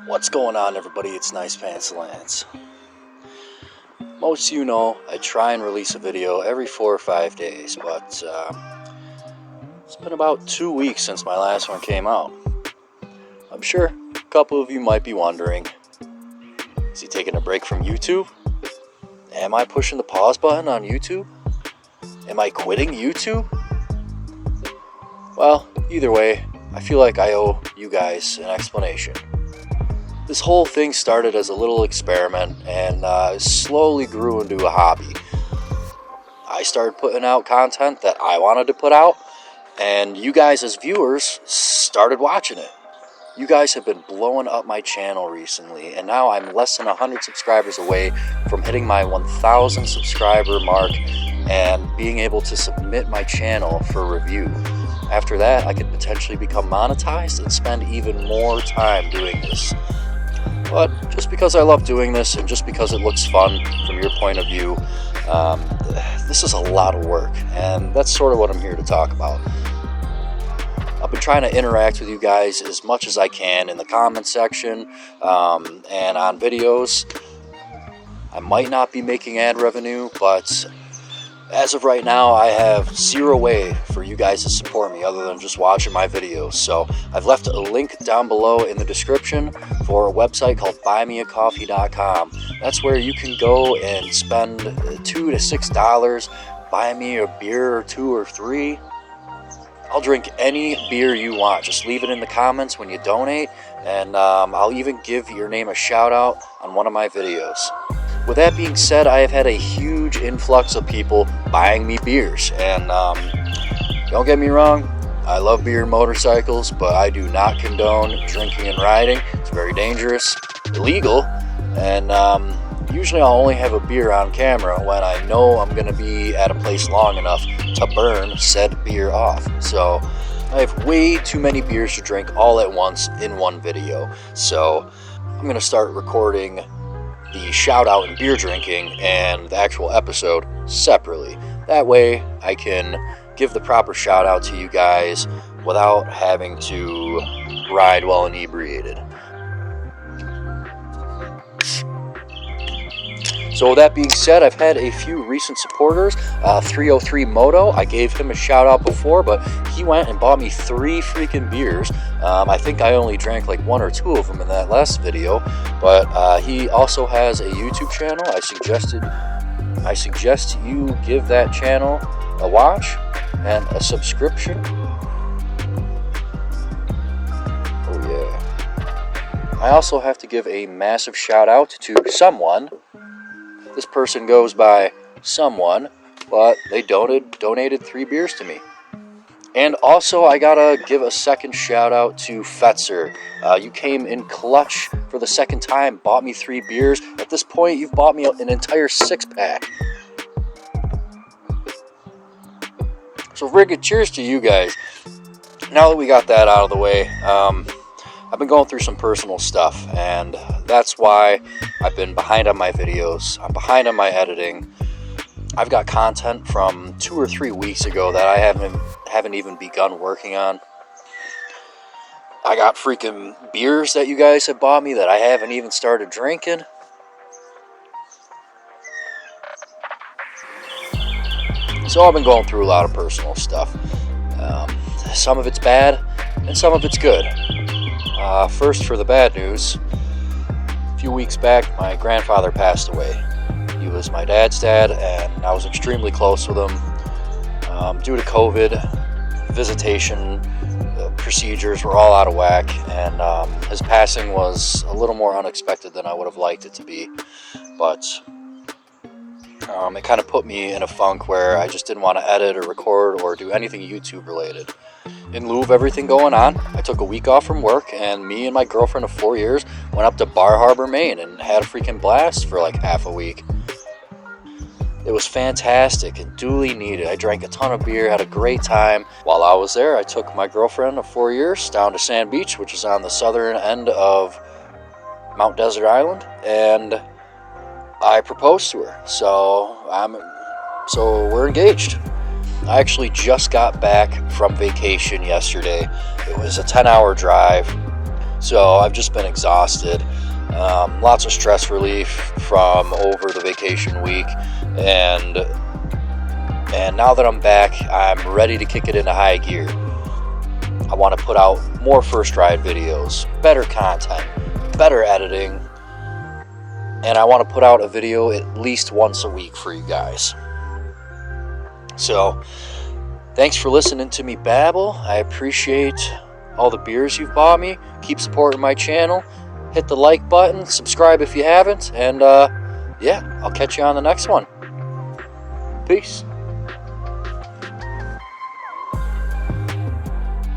What's going on, everybody? It's NicePantsLance. Most of you know I try and release a video every 4 or 5 days, but it's been about 2 weeks since my last one came out. I'm sure a couple of you might be wondering, is he taking a break from YouTube? Am I pushing the pause button on YouTube? Am I quitting YouTube? Well, either way, I feel like I owe you guys an explanation. This whole thing started as a little experiment and slowly grew into a hobby. I started putting out content that I wanted to put out, and you guys as viewers started watching it. You guys have been blowing up my channel recently, and now I'm less than 100 subscribers away from hitting my 1,000 subscriber mark and being able to submit my channel for review. After that, I could potentially become monetized and spend even more time doing this. But just because I love doing this and just because it looks fun from your point of view, this is a lot of work, and that's sort of what I'm here to talk about. I've been trying to interact with you guys as much as I can in the comment section and on videos. I might not be making ad revenue, but as of right now, I have zero way for you guys to support me other than just watching my videos. So I've left a link down below in the description for a website called buymeacoffee.com. That's where you can go and spend $2 to $6, buy me a beer or 2 or 3. I'll drink any beer you want. Just leave it in the comments when you donate, and I'll even give your name a shout out on one of my videos. With that being said, I have had a huge influx of people buying me beers, and don't get me wrong, I love beer and motorcycles, but I do not condone drinking and riding. It's very dangerous, illegal, and usually I'll only have a beer on camera when I know I'm going to be at a place long enough to burn said beer off. So I have way too many beers to drink all at once in one video, so I'm going to start recording the shout out and beer drinking and the actual episode separately. That way I can give the proper shout out to you guys without having to ride while inebriated. So with that being said, I've had a few recent supporters. 303 Moto, I gave him a shout out before, but he went and bought me 3 freaking beers. I think I only drank like 1 or 2 of them in that last video, but he also has a YouTube channel. I suggest you give that channel a watch and a subscription. Oh yeah. I also have to give a massive shout out to someone. This person goes by someone, but they donated 3 beers to me. And also, I gotta give a second shout out to Fetzer. You came in clutch for the second time, bought me 3 beers. At this point, you've bought me an entire 6-pack. So friggin' cheers to you guys. Now that we got that out of the way, I've been going through some personal stuff, and that's why I've been behind on my videos. I'm behind on my editing. I've got content from 2 or 3 weeks ago that I haven't even begun working on. I got freaking beers that you guys have bought me that I haven't even started drinking. So I've been going through a lot of personal stuff. Some of it's bad, and some of it's good. First, for the bad news, a few weeks back, my grandfather passed away. He was my dad's dad, and I was extremely close with him. Due to COVID, visitation procedures were all out of whack, and his passing was a little more unexpected than I would have liked it to be. But it kind of put me in a funk where I just didn't want to edit or record or do anything YouTube related. In lieu of everything going on, I took a week off from work, and me and my girlfriend of 4 years went up to Bar Harbor, Maine, and had a freaking blast for like half a week. It was fantastic and duly needed. I drank a ton of beer, had a great time. While I was there, I took my girlfriend of 4 years down to Sand Beach, which is on the southern end of Mount Desert Island, and I proposed to her. So we're engaged. I actually just got back from vacation yesterday. It was a 10-hour drive. So I've just been exhausted. Lots of stress relief from over the vacation week, and now that I'm back, I'm ready to kick it into high gear. I want to put out more first ride videos, better content, better editing, and I want to put out a video at least once a week for you guys. So, thanks for listening to me babble. I appreciate all the beers you've bought me. Keep supporting my channel. Hit the like button, subscribe if you haven't, and yeah, I'll catch you on the next one. Peace.